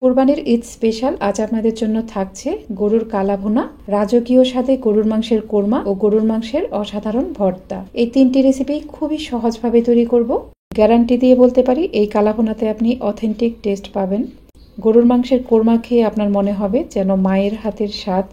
কুরবানির ঈদ স্পেশাল আজ আপনাদের জন্য থাকছে গরুর কালা ভুনা, রাজকীয় স্বাদে গরুর মাংসের কোরমা ও গরুর মাংসের অসাধারণ ভর্তা। এই তিনটি রেসিপি খুবই সহজভাবে তৈরি করব। গ্যারান্টি দিয়ে বলতে পারি এই কালা ভুনাতে আপনি অথেন্টিক টেস্ট পাবেন। গরুর মাংসের কোরমা খেয়ে আপনার মনে হবে যেন মায়ের হাতের স্বাদ।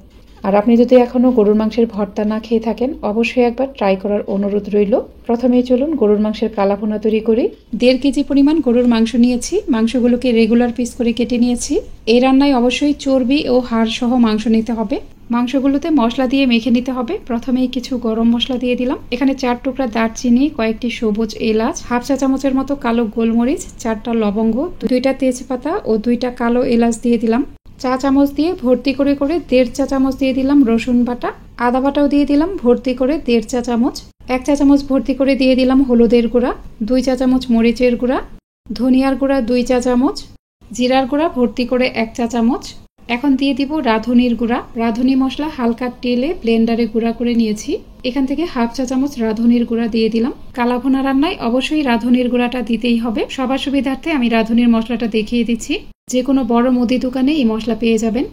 আর আপনি যদি এখনো গরুর মাংসের ভর্তা না খেয়ে থাকেন অবশ্যই একবার ট্রাই করার অনুরোধ রইল। প্রথমেই চলুন গরুর মাংসের কালা ভুনা তৈরি করি। 1.5 কেজি পরিমাণ গরুর মাংস নিয়েছি। মাংসগুলোকে রেগুলার পিস করে কেটে নিয়েছি। এই রান্নায় অবশ্যই চর্বি ও হাড় সহ মাংস নিতে হবে। মাংসগুলোতে মশলা দিয়ে মেখে নিতে হবে। প্রথমেই কিছু গরম মশলা দিয়ে দিলাম। এখানে 4 টুকরা দারচিনি, কয়েকটি সবুজ এলাচ, হাফ চা চামচের মতো কালো গোলমরিচ, 4টা লবঙ্গ, 2টা তেজপাতা ও 2টা কালো এলাচ দিয়ে দিলাম। চা চামচ দিয়ে ভর্তি করে 1.5 চা চামচ দিয়ে দিলাম রসুন বাটা। আদা বাটাও দিয়ে দিলাম ভর্তি করে 1.5 চা চামচ। 1 চা চামচ ভর্তি করে দিয়ে দিলাম হলুদের গুঁড়া, 2 চা চামচ মরিচের গুঁড়া, ধনিয়ার গুঁড়া 2 চা চামচ, জিরার গুঁড়া ভর্তি করে 1 চা চামচ। এখন দিয়ে দিব রাঁধুনির গুঁড়া। রাঁধুনি মশলা হালকা তেলে ব্লেন্ডারে গুঁড়া করে নিয়েছি। এখান থেকে হাফ চা চামচ রাঁধুনির গুঁড়া দিয়ে দিলাম। কালা ভুনা রান্নায় অবশ্যই রাঁধুনির গুঁড়াটা দিতেই হবে। সবার সুবিধার্থে আমি রাঁধুনির মশলাটা দেখিয়ে দিচ্ছি। যে কোনো বড় মুদি দোকানে এই মশলা পেয়ে যাবেন।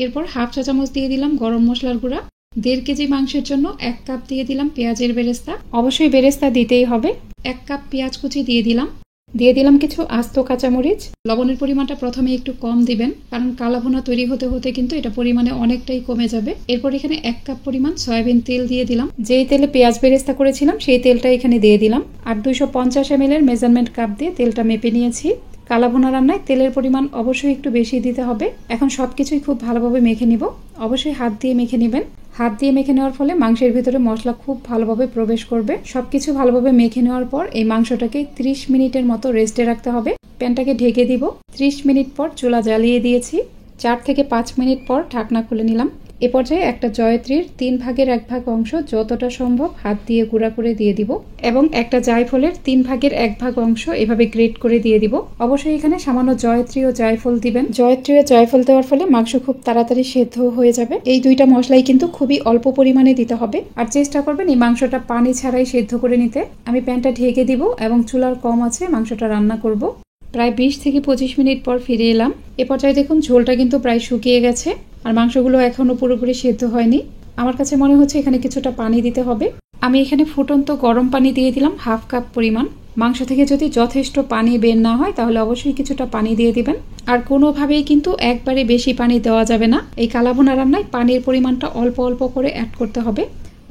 এরপর হাফ চা চামচ দিয়ে দিলাম গরম মশলার গুঁড়া। 1.5 কেজি মাংসের জন্য 1 কাপ দিয়ে দিলাম পেঁয়াজের বেরেস্তা। অবশ্যই বেরেস্তা দিতেই হবে। 1 কাপ পেঁয়াজ কুচি দিয়ে দিলাম কিছু আস্ত কাঁচামরিচ। লবণের পরিমাণটা প্রথমে একটু কম দিবেন, কারণ কালা ভুনা তৈরি হতে হতে কিন্তু এটা পরিমাণে অনেকটাই কমে যাবে। এরপর এখানে 1 কাপ পরিমাণ সয়াবিন তেল দিয়ে দিলাম। যেই তেলে পেঁয়াজ বেরেস্তা করেছিলাম সেই তেলটা এখানে দিয়ে দিলাম। আর 250 ml এর মেজারমেন্ট কাপ দিয়ে তেলটা মেপে নিয়েছি। কালা ভুনা রান্নায় তেলের পরিমাণ অবশ্যই একটু বেশি দিতে হবে। এখন সবকিছুই খুব ভালোভাবে মেখে নিব। অবশ্যই হাত দিয়ে মেখে নেবেন। হাত দিয়ে মেখে নেওয়ার ফলে মাংসের ভিতরে মশলা খুব ভালোভাবে প্রবেশ করবে। সবকিছু ভালোভাবে মেখে নেওয়ার পর এই মাংসটাকে 30 মিনিটের মতো রেস্টে রাখতে হবে। প্যানটাকে ঢেকে দিব। 30 মিনিট পর চুলা জ্বালিয়ে দিয়েছি। 4 থেকে 5 মিনিট পর ঢাকনা খুলে নিলাম। এ পর্যায়ে একটা জয়ত্রীর 3 ভাগের 1 ভাগ অংশ যতটা সম্ভব হাত দিয়ে গুঁড়া করে দিয়ে দিব এবং একটা জায়ফলের 3 ভাগের 1 ভাগ অংশ এভাবে গ্রেট করে দিয়ে দিব। অবশ্যই এখানে সামান্য জয়ত্রী ও জায়ফল দিবেন। জয়ত্রী ও জায়ফল দেওয়ার ফলে মাংস খুব তাড়াতাড়ি সেদ্ধ হয়ে যাবে। এই দুইটা মশলাই কিন্তু খুবই অল্প পরিমাণে দিতে হবে। আর চেষ্টা করবেন এই মাংসটা পানি ছাড়াই সেদ্ধ করে নিতে। আমি প্যানটা ঢেকে দিব এবং চুলার কম আছে মাংসটা রান্না করব। প্রায় 20 থেকে 25 মিনিট পর ফিরে এলাম। এ পর্যায়ে দেখুন ঝোলটা কিন্তু প্রায় শুকিয়ে গেছে আর মাংসগুলো এখনো পুরোপুরি সেদ্ধ হয়নি। আমার কাছে মনে হচ্ছে এখানে কিছুটা পানি দিতে হবে। আমি এখানে ফুটন্ত গরম পানি দিয়ে দিলাম হাফ কাপ পরিমাণ। মাংস থেকে যদি যথেষ্ট পানি বের না হয় তাহলে অবশ্যই কিছুটা পানি দিয়ে দিবেন। আর কোনোভাবেই কিন্তু একবারে বেশি পানি দেওয়া যাবে না। এই কালা ভুনা রান্নায় পানির পরিমাণটা অল্প অল্প করে অ্যাড করতে হবে।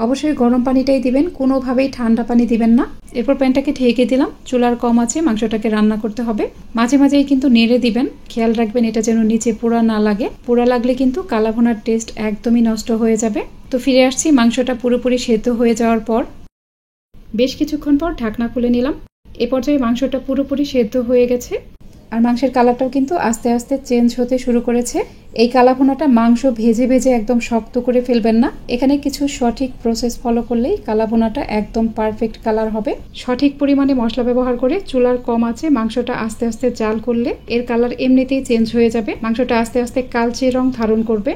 অবশ্যই গরম পানিটাই দিবেন, কোনোভাবেই ঠান্ডা পানি দিবেন না। এরপর প্যানটাকে ঢেকে দিলাম। চুলার কম আছে মাংসটাকে রান্না করতে হবে। মাঝে মাঝেই কিন্তু নেড়ে দিবেন। খেয়াল রাখবেন এটা যেন নিচে পোড়া না লাগে। পোড়া লাগলে কিন্তু কালা ভুনার টেস্ট একদমই নষ্ট হয়ে যাবে। তো ফিরে আসছি মাংসটা পুরোপুরি সেদ্ধ হয়ে যাওয়ার পর। বেশ কিছুক্ষণ পর ঢাকনা খুলে নিলাম। এ পর্যায়ে মাংসটা পুরোপুরি সেদ্ধ হয়ে গেছে আর মাংসের কালারটাও কিন্তু আস্তে আস্তে চেঞ্জ হতে শুরু করেছে। এই কালা ভুনাটা মাংস ভেজে ভেজে একদম শক্ত করে ফেলবেন না। এখানে কিছু সঠিক প্রসেস ফলো করলেই কালা ভুনাটা একদম পারফেক্ট কালার হবে। সঠিক পরিমাণে মশলা ব্যবহার করে চুলার কম আছে মাংসটা আস্তে আস্তে জাল করলে এর কালার এমনিতেই চেঞ্জ হয়ে যাবে। মাংসটা আস্তে আস্তে কালচে রং ধারণ করবে।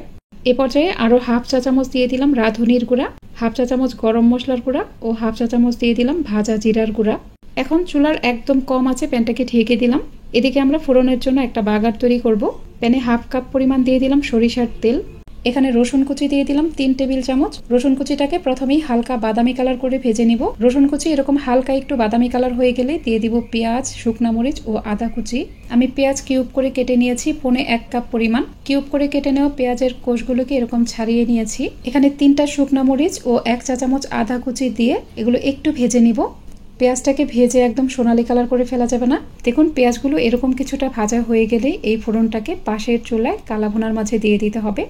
এ পর্যায়ে আরও হাফ চা চামচ দিয়ে দিলাম রাঁধুনির গুঁড়া, হাফ চা চামচ গরম মশলার গুঁড়া ও হাফ চা চামচ দিয়ে দিলাম ভাজা জিরার গুঁড়া। এখন চুলার একদম কম আছে প্যানটাকে ঢেকে দিলাম। এদিকে আমরা ফোড়নের জন্য একটা বাগার তৈরি করব। প্যানে হাফ কাপ পরিমাণ দিয়ে দিলাম সরিষার তেল। এখানে রসুন কুচি দিয়ে দিলাম 3 টেবিল চামচ। রসুন কুচিটাকে প্রথমেই হালকা বাদামি কালার করে ভেজে নিব। রসুন কুচি এরকম হালকা একটু বাদামি কালার হয়ে গেলে দিয়ে দিব পেঁয়াজ, শুকনা মরিচ ও আদা কুচি। আমি পেঁয়াজ কিউব করে কেটে নিয়েছি 1.25 কাপ পরিমাণ। কিউব করে কেটে নেওয়া পেঁয়াজের কোষগুলোকে এরকম ছাড়িয়ে নিয়েছি। এখানে 3টা শুকনা মরিচ ও 1 চা চামচ আদা কুচি দিয়ে এগুলো একটু ভেজে নিব। পেঁয়াজটাকে ভেজে একদম সোনালি কালার করে ফেলা যাবে না। দেখুন পেঁয়াজগুলো এরকম কিছুটা ভাজা হয়ে গেলেই এই ফোড়নটাকে পাশের চুলায় কালা ভুনার মাঝে দিয়ে দিতে হবে।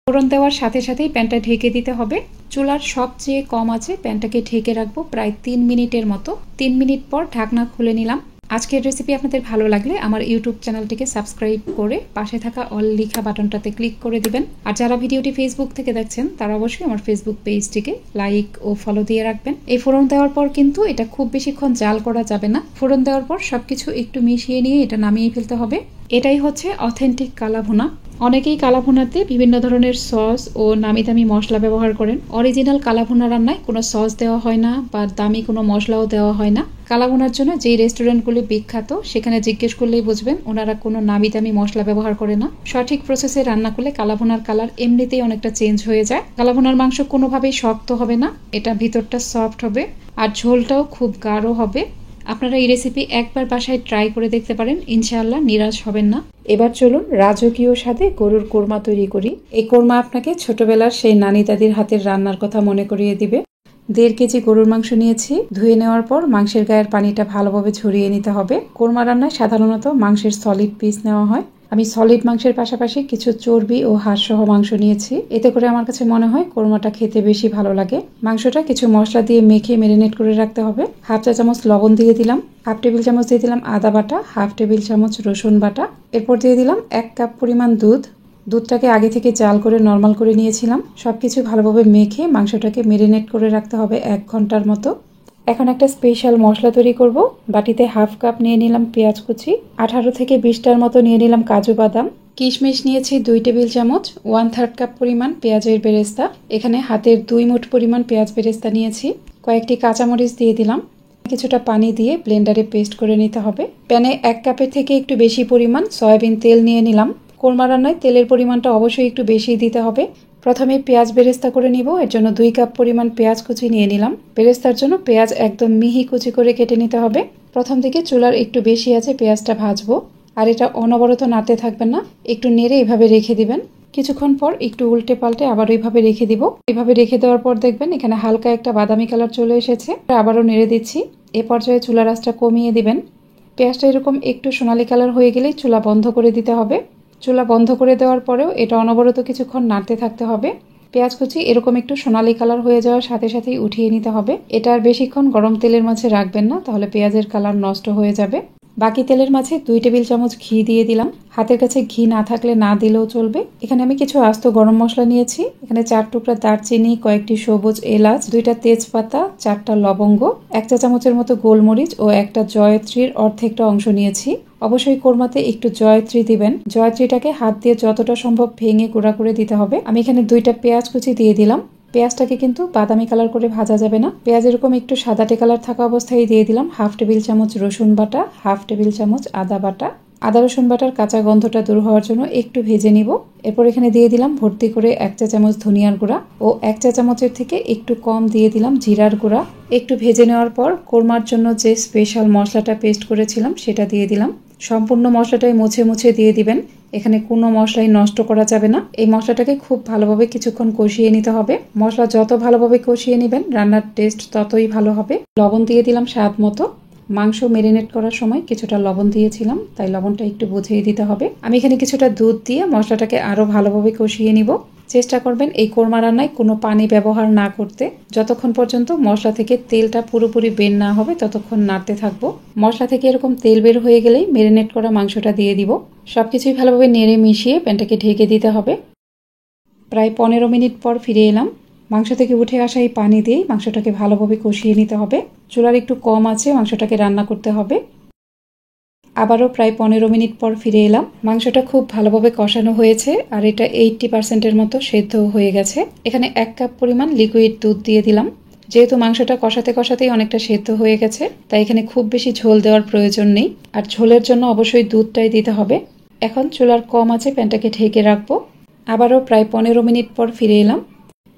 ফোড়ন দেওয়ার সাথে সাথেই প্যানটা ঢেকে দিতে হবে। চুলার সবচেয়ে কম আছে প্যানটাকে ঢেকে রাখবো প্রায় 3 মিনিটের মতো। 3 মিনিট পর ঢাকনা খুলে নিলাম। আজকের রেসিপি আপনাদের ভালো লাগলে আমার ইউটিউব চ্যানেলটিকে সাবস্ক্রাইব করে পাশে থাকা অল লেখা বাটনটাতে ক্লিক করে দিবেন। আর যারা ভিডিওটি ফেসবুক থেকে দেখছেন তারা অবশ্যই আমার ফেসবুক পেজটিকে লাইক ও ফলো দিয়ে রাখবেন। এই ফোড়ন দেওয়ার পর কিন্তু এটা খুব বেশিক্ষণ জাল করা যাবে না। ফোড়ন দেওয়ার পর সবকিছু একটু মিশিয়ে নিয়ে এটা নামিয়ে ফেলতে হবে। এটাই হচ্ছে অথেন্টিক কালা ভুনা। অনেকেই কালা ভুনাতে বিভিন্ন ধরনের সস ও নামি দামি মশলা ব্যবহার করেন। অরিজিনাল কালা ভুনা রান্নায় কোনো সস দেওয়া হয় না বা দামি কোনো মশলাও দেওয়া হয় না। কালাভুনার জন্য যেই রেস্টুরেন্টগুলি বিখ্যাত সেখানে জিজ্ঞেস করলেই বুঝবেন ওনারা কোনো নামি দামি মশলা ব্যবহার করে না। সঠিক প্রসেসে রান্না করলে কালাভুনার কালার এমনিতেই অনেকটা চেঞ্জ হয়ে যায়। কালাভুনার মাংস কোনোভাবেই শক্ত হবে না, এটা ভিতরটা সফট হবে আর ঝোলটাও খুব গাঢ় হবে। আপনারা এই রেসিপি একবার বাসায় ট্রাই করে দেখতে পারেন, ইনশাআল্লাহ নিরাশ হবেন না। এবার চলুন রাজকীয় স্বাদে গরুর কোরমা তৈরি করি। এই কোরমা আপনাকে ছোটবেলার সেই নানি দাদির হাতের রান্নার কথা মনে করিয়ে দিবে। 1.5 কেজি গরুর মাংস নিয়েছি। ধুয়ে নেওয়ার পর মাংসের গায়ের পানিটা ভালোভাবে ঝরিয়ে নিতে হবে। কোরমা রান্নায় সাধারণত মাংসের সলিড পিস নেওয়া হয়। আমি সলিড মাংসের পাশাপাশি কিছু চর্বি ও হাড় সহ মাংস নিয়েছি, এতে করে আমার কাছে মনে হয় কোরমাটা খেতে বেশি ভালো লাগে। মাংসটা কিছু মশলা দিয়ে মেখে ম্যারিনেট করে রাখতে হবে। 1/2 চা চামচ লবণ দিয়ে দিলাম, 1/2 টেবিল চামচ দিয়ে দিলাম আদা বাটা, 1/2 টেবিল চামচ রসুন বাটা। এরপর দিয়ে দিলাম 1 কাপ পরিমাণ দুধ। দুধটাকে আগে থেকে জাল করে নরমাল করে নিয়েছিলাম। সবকিছু ভালোভাবে মেখে মাংসটাকে ম্যারিনেট করে রাখতে হবে 1 ঘন্টার মতো। এখন একটা স্পেশাল মশলা তৈরি করব। বাটিতে 1/2 কাপ নিয়ে নিলাম পেঁয়াজ কুচি, 18 থেকে 20টার মতো নিয়ে নিলাম কাজু বাদাম, কিশমিশ নিয়েছি 2 টেবিল চামচ, 1/3 কাপ পরিমাণ পেঁয়াজের বেরেস্তা, এখানে হাতের 2 মুঠ পরিমাণ পেঁয়াজ বেরেস্তা নিয়েছি, কয়েকটি কাঁচামরিচ দিয়ে দিলাম। কিছুটা পানি দিয়ে ব্লেন্ডারে পেস্ট করে নিতে হবে। প্যানে 1 কাপের থেকে একটু বেশি পরিমাণ সয়াবিন তেল নিয়ে নিলাম। কোরমা রান্নায় তেলের পরিমাণটা অবশ্যই একটু বেশি দিতে হবে। প্রথমে পেঁয়াজ বেরেস্তা করে নিব, এর জন্য 2 কাপ পরিমাণ পেঁয়াজ কুচি নিয়ে নিলাম। বেরেস্তার জন্য পেঁয়াজ একদম মিহি কুচি করে কেটে নিতে হবে। প্রথম দিকে চুলার একটু বেশি আছে পেঁয়াজটা ভাজবো, আর এটা অনবরত নাড়তে থাকবেন না, একটু নেড়ে এভাবে রেখে দিবেন। কিছুক্ষণ পর একটু উল্টে পাল্টে আবার এইভাবে রেখে দিব। এভাবে রেখে দেওয়ার পর দেখবেন এখানে হালকা একটা বাদামি কালার চলে এসেছে। আবারও নেড়ে দিচ্ছি। এ পর্যায়ে চুলার আঁচটা কমিয়ে দিবেন। পেঁয়াজটা এরকম একটু সোনালি কালার হয়ে গেলেই চুলা বন্ধ করে দিতে হবে। চুলা বন্ধ করে দেওয়ার পরেও এটা অনবরত কিছুক্ষণ নাড়তে থাকতে হবে। পেঁয়াজ কুচি এরকম একটু সোনালি কালার হয়ে যাওয়ার সাথে সাথেই উঠিয়ে নিতে হবে। এটা আর বেশিক্ষণ গরম তেলের মাঝে রাখবেন না, তাহলে পেঁয়াজের কালার নষ্ট হয়ে যাবে। বাকি তেলের মাঝে 2 টেবিল চামচ ঘি দিয়ে দিলাম। হাতের কাছে ঘি না থাকলে না দিলেও চলবে। এখানে আমি কিছু আস্ত গরম মশলা নিয়েছি। এখানে 4 টুকরা দারচিনি, কয়েকটি সবুজ এলাচ, 2টা তেজপাতা, 4টা লবঙ্গ, 1 চা চামচের মতো গোলমরিচ ও একটা জয়ত্রীর অর্ধেকটা অংশ নিয়েছি। অবশ্যই কোরমাতে একটু জয়ত্রী দিবেন। জয়ত্রীটাকে হাত দিয়ে যতটা সম্ভব ভেঙে গুঁড়া করে দিতে হবে। আমি এখানে 2টা পেঁয়াজ কুচি দিয়ে দিলাম। পেঁয়াজটাকে কিন্তু বাদামি কালার করে ভাজা যাবে না। পেঁয়াজ এরকম একটু সাদাটে কালার থাকা অবস্থায় দিয়ে দিলাম 1/2 টেবিল চামচ রসুন বাটা, 1/2 টেবিল চামচ আদা বাটা। আদা রসুন বাটার কাঁচা গন্ধটা দূর হওয়ার জন্য একটু ভেজে নিব। এরপর এখানে দিয়ে দিলাম ভর্তি করে 1 চা চামচ ধনিয়ার গুঁড়া ও 1 চা চামচের থেকে একটু কম দিয়ে দিলাম জিরার গুঁড়া। একটু ভেজে নেওয়ার পর কোরমার জন্য যে স্পেশাল মশলাটা পেস্ট করেছিলাম সেটা দিয়ে দিলাম। সম্পূর্ণ মশলাটাই মুছে মুছে দিয়ে দিবেন। এখানে কোনো মশলাই নষ্ট করা যাবে না। এই মশলাটাকে খুব ভালোভাবে কিছুক্ষণ কষিয়ে নিতে হবে। মশলা যত ভালোভাবে কষিয়ে নেবেন রান্নার টেস্ট ততই ভালো হবে। লবণ দিয়ে দিলাম স্বাদ মতো। মাংস ম্যারিনেট করার সময় কিছুটা লবণ দিয়েছিলাম, তাই লবণটা একটু বুঝিয়ে দিতে হবে। আমি এখানে কিছুটা দুধ দিয়ে মশলাটাকে আরো ভালোভাবে কষিয়ে নিব। চেষ্টা করবেন এই কোরমা রান্নায় কোনো পানি ব্যবহার না করতে। যতক্ষণ পর্যন্ত মশলা থেকে তেলটা পুরোপুরি বের না হবে ততক্ষণ নাড়তে থাকবো। মশলা থেকে এরকম তেল বের হয়ে গেলেই ম্যারিনেট করা মাংসটা দিয়ে দিব। সবকিছুই ভালোভাবে নেড়ে মিশিয়ে প্যানটাকে ঢেকে দিতে হবে। প্রায় 15 মিনিট পর ফিরে এলাম। মাংস থেকে উঠে আসা এই পানি দিয়েই মাংসটাকে ভালোভাবে কষিয়ে নিতে হবে। চুলার একটু কম আছে মাংসটাকে রান্না করতে হবে। আবারও প্রায় 15 মিনিট পর ফিরে এলাম। মাংসটা খুব ভালোভাবে কষানো হয়েছে আর এটা 80%-এর মতো সেদ্ধ হয়ে গেছে। এখানে 1 কাপ পরিমাণ লিকুইড দুধ দিয়ে দিলাম। যেহেতু মাংসটা কষাতে কষাতেই অনেকটা সেদ্ধ হয়ে গেছে, তাই এখানে খুব বেশি ঝোল দেওয়ার প্রয়োজন নেই। আর ঝোলের জন্য অবশ্যই দুধটাই দিতে হবে। এখন চুলার কম আছে প্যানটাকে ঢেকে রাখবো। আবারও প্রায় 15 মিনিট পর ফিরে এলাম।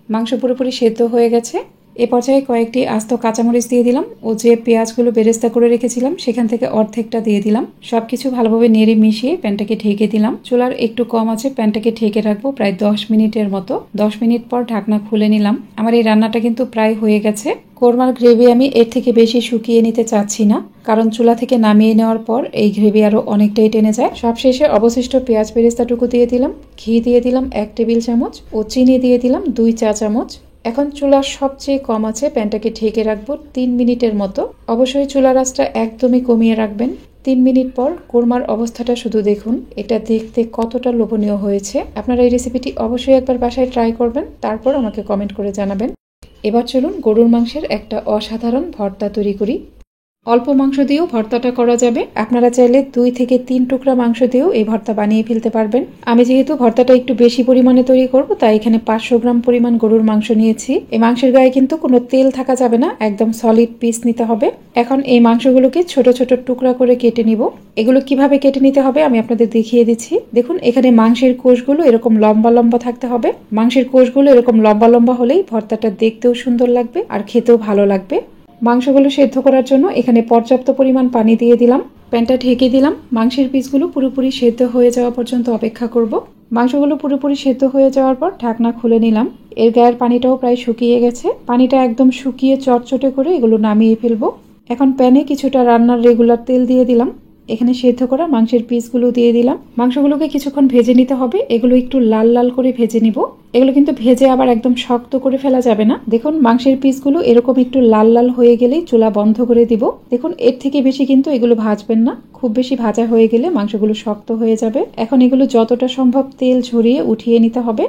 মাংস পুরোপুরি সেদ্ধ হয়ে গেছে। এ পর্যায়ে কয়েকটি আস্ত কাঁচামরিচ দিয়ে দিলাম ও যে পেঁয়াজগুলো বেরেস্তা করে রেখেছিলাম সেখান থেকে অর্ধেকটা দিয়ে দিলাম। সবকিছু ভালোভাবে নেড়ে মিশিয়ে প্যানটাকে ঢেকে দিলাম। চুলার একটু কম আছে প্যানটাকে ঢেকে রাখবো প্রায় 10 মিনিটের মতো। 10 মিনিট পর ঢাকনা খুলে নিলাম। আমার এই রান্নাটা কিন্তু প্রায় হয়ে গেছে। কোরমার গ্রেভি আমি এর থেকে বেশি শুকিয়ে নিতে চাচ্ছি না, কারণ চুলা থেকে নামিয়ে নেওয়ার পর এই গ্রেভি আরো অনেকটাই টেনে যায়। সবশেষে অবশিষ্ট পেঁয়াজ বেরেস্তাটুকু দিয়ে দিলাম। ঘি দিয়ে দিলাম 1 টেবিল চামচ ও চিনি দিয়ে দিলাম 2 চা চামচ। এখন চুলার সবচেয়ে কম আছে প্যানটাকে ঢেকে রাখবো 3 মিনিটের মতো। অবশ্যই চুলার আঁচটা একদমই কমিয়ে রাখবেন। 3 মিনিট পর কোরমার অবস্থাটা শুধু দেখুন, এটা দেখতে কতটা লোভনীয় হয়েছে। আপনারা এই রেসিপিটি অবশ্যই একবার বাসায় ট্রাই করবেন, তারপর আমাকে কমেন্ট করে জানাবেন। এবার চলুন গরুর মাংসের একটা অসাধারণ ভর্তা তৈরি করি। অল্প মাংস দিয়েও ভর্তাটা করা যাবে। আপনারা চাইলে 2 থেকে 3 টুকরা মাংস দিয়েও এই ভর্তা বানিয়ে ফেলতে পারবেন। আমি যেহেতু ভর্তাটা একটু বেশি পরিমাণে তৈরি করব, তাই এখানে 500 গ্রাম পরিমাণ গরুর মাংস নিয়েছি। এই মাংসের গায়ে কিন্তু কোনো তেল থাকা যাবে না, একদম সলিড পিস নিতে হবে। এখন এই মাংসগুলোকে ছোট ছোট টুকরা করে কেটে নিব। এগুলো কিভাবে কেটে নিতে হবে আমি আপনাদের দেখিয়ে দিচ্ছি। দেখুন, এখানে মাংসের কোষগুলো এরকম লম্বা লম্বা থাকতে হবে। মাংসের কোষগুলো এরকম লম্বা লম্বা হলেই ভর্তাটা দেখতেও সুন্দর লাগবে আর খেতেও ভালো লাগবে। মাংসগুলো সেদ্ধ করার জন্য এখানে পর্যাপ্ত পরিমাণ পানি দিয়ে দিলাম। প্যানটা ঢেকে দিলাম। মাংসের পিসগুলো পুরোপুরি সেদ্ধ হয়ে যাওয়া পর্যন্ত অপেক্ষা করব। মাংসগুলো পুরোপুরি সেদ্ধ হয়ে যাওয়ার পর ঢাকনা খুলে নিলাম। এর গায়ের পানিটাও প্রায় শুকিয়ে গেছে। পানিটা একদম শুকিয়ে চটচটে করে এগুলো নামিয়ে ফেলবো। এখন প্যানে কিছুটা রান্নার রেগুলার তেল দিয়ে দিলাম। এখানে সেদ্ধ করা মাংসের পিসগুলো দিয়ে দিলাম। মাংসগুলোকে কিছুক্ষণ ভেজে নিতে হবে। এগুলো একটু লাল লাল করে ভেজে নিব। এগুলো কিন্তু ভেজে আবার একদম শক্ত করে ফেলা যাবে না। দেখুন, মাংসের পিসগুলো এরকম একটু লাল লাল হয়ে গেলেই চুলা বন্ধ করে দিব। দেখুন, এর থেকে বেশি কিন্তু এগুলো ভাজবেন না। খুব বেশি ভাজা হয়ে গেলে মাংসগুলো শক্ত হয়ে যাবে। এখন এগুলো যতটা সম্ভব তেল ঝরিয়ে উঠিয়ে নিতে হবে।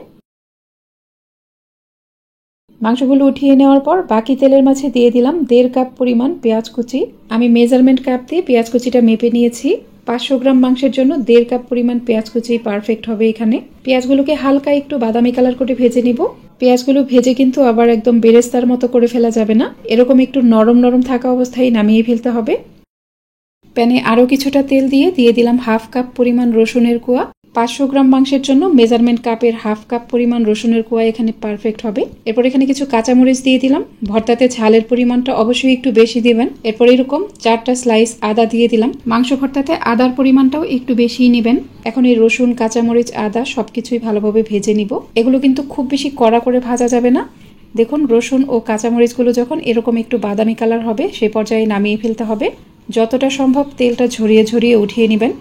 মাংসগুলো উঠিয়ে নেওয়ার পর বাকি তেলের মাঝে দিয়ে দিলাম 1.5 কাপ পরিমাণ পেঁয়াজ কুচি। আমি মেজারমেন্ট কাপ দিয়ে পেঁয়াজ কুচিটা মেপে নিয়েছি। 500 গ্রাম মাংসের জন্য 1.5 কাপ পরিমাণ পেঁয়াজ কুচি পারফেক্ট হবে এখানে। পেঁয়াজগুলোকে হালকা একটু বাদামি কালার করে ভেজে নিব। পেঁয়াজগুলো ভেজে কিন্তু আবার একদম বেরেস্তার মতো করে ফেলা যাবে না। এরকম একটু নরম নরম থাকা অবস্থায় নামিয়ে ফেলতে হবে। প্যানে আরও কিছুটা তেল দিয়ে দিলাম 1/2 কাপ পরিমাণ রসুনের কোয়া। 500 গ্রাম মাংসের জন্য মেজারমেন্ট কাপের 1/2 কাপ পরিমাণ রসুনের কোয়া এখানে পারফেক্ট হবে। এরপর এখানে কিছু কাঁচামরিচ দিয়ে দিলাম। ভর্তাতে ঝালের পরিমাণটা অবশ্যই একটু বেশি দিবেন। এরপর এরকম 4টা স্লাইস আদা দিয়ে দিলাম। মাংস ভর্তাতে আদার পরিমাণটাও একটু বেশিই নেবেন। এখন এই রসুন, কাঁচামরিচ, আদা সবকিছুই ভালোভাবে ভেজে নিব। এগুলো কিন্তু খুব বেশি কড়া করে ভাজা যাবে না। দেখুন, রসুন ও কাঁচামরিচগুলো যখন এরকম একটু বাদামি কালার হবে সে পর্যায়ে নামিয়ে ফেলতে হবে। যতটা সম্ভব তেলটা ঝরিয়ে ঝরিয়ে উঠিয়ে নেবেন।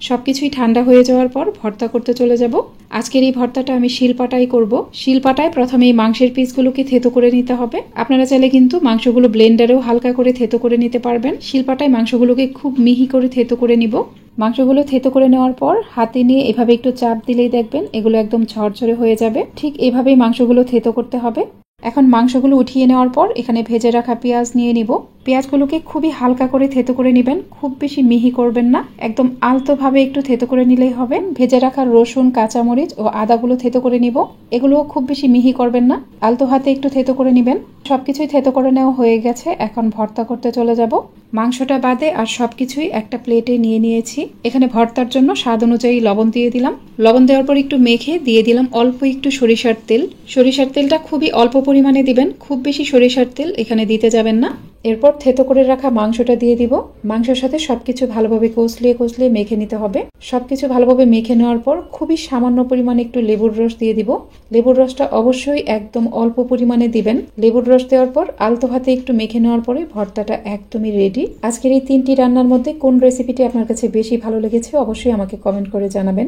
সবকিছুই ঠান্ডা হয়ে যাওয়ার পর ভর্তা করতে চলে যাব। আজকের এই ভর্তাটা আমি শিলপাটায় করব। শিলপাটায় প্রথমে এই মাংসের পিসগুলোকে থেতো করে নিতে হবে। আপনারা চাইলে কিন্তু মাংসগুলো ব্লেন্ডারেও হালকা করে থেতো করে নিতে পারবেন। শিলপাটায় মাংসগুলোকে খুব মিহি করে থেতো করে নিব। মাংসগুলো থেতো করে নেওয়ার পর হাতে নিয়ে এভাবে একটু চাপ দিলেই দেখবেন এগুলো একদম ঝরঝরে হয়ে যাবে। ঠিক এভাবেই মাংসগুলো থেতো করতে হবে। এখন মাংসগুলো উঠিয়ে নেওয়ার পর এখানে ভেজে রাখা পেঁয়াজ নিয়ে নিব। পেঁয়াজগুলোকে খুবই হালকা করে থেতো করে নেবেন, খুব বেশি মিহি করবেন না, একদম আলতোভাবে একটু থেতো করে নিলেই হবে। ভেজে রাখা রসুন, কাঁচামরিচ ও আদাগুলো থেতো করে নিব। এগুলোও খুব বেশি মিহি করবেন না, আলতো হাতে একটু থেতো করে নেবেন। সবকিছুই থেতো করে নেওয়া হয়ে গেছে। এখন ভর্তা করতে চলে যাব। মাংসটা বাদে আর সবকিছুই একটা প্লেটে নিয়ে নিয়েছি। এখানে ভর্তার জন্য স্বাদ অনুযায়ী লবণ দিয়ে দিলাম। লবণ দেওয়ার পর একটু মেখে দিয়ে দিলাম অল্প একটু সরিষার তেল। সরিষার তেলটা খুবই অল্প পরিমাণে দিবেন, খুব বেশি সরিষার তেল এখানে দিতে যাবেন না। এরপর থেতো করে রাখা মাংসটা দিয়ে দিব। মাংসের সাথে সবকিছু ভালোভাবে কষলিয়ে মেখে নিতে হবে। সবকিছু ভালোভাবে মেখে নেওয়ার পর খুবই সামান্য পরিমাণে একটু লেবুর রস দিয়ে দিব। লেবুর রসটা অবশ্যই একদম অল্প পরিমাণে দিবেন। লেবুর রস দেওয়ার পর আলতো হাতে একটু মেখে নেওয়ার পরে ভর্তাটা একদমই রেডি। আজকের এই 3টি রান্নার মধ্যে কোন রেসিপিটি আপনার কাছে বেশি ভালো লেগেছে অবশ্যই আমাকে কমেন্ট করে জানাবেন।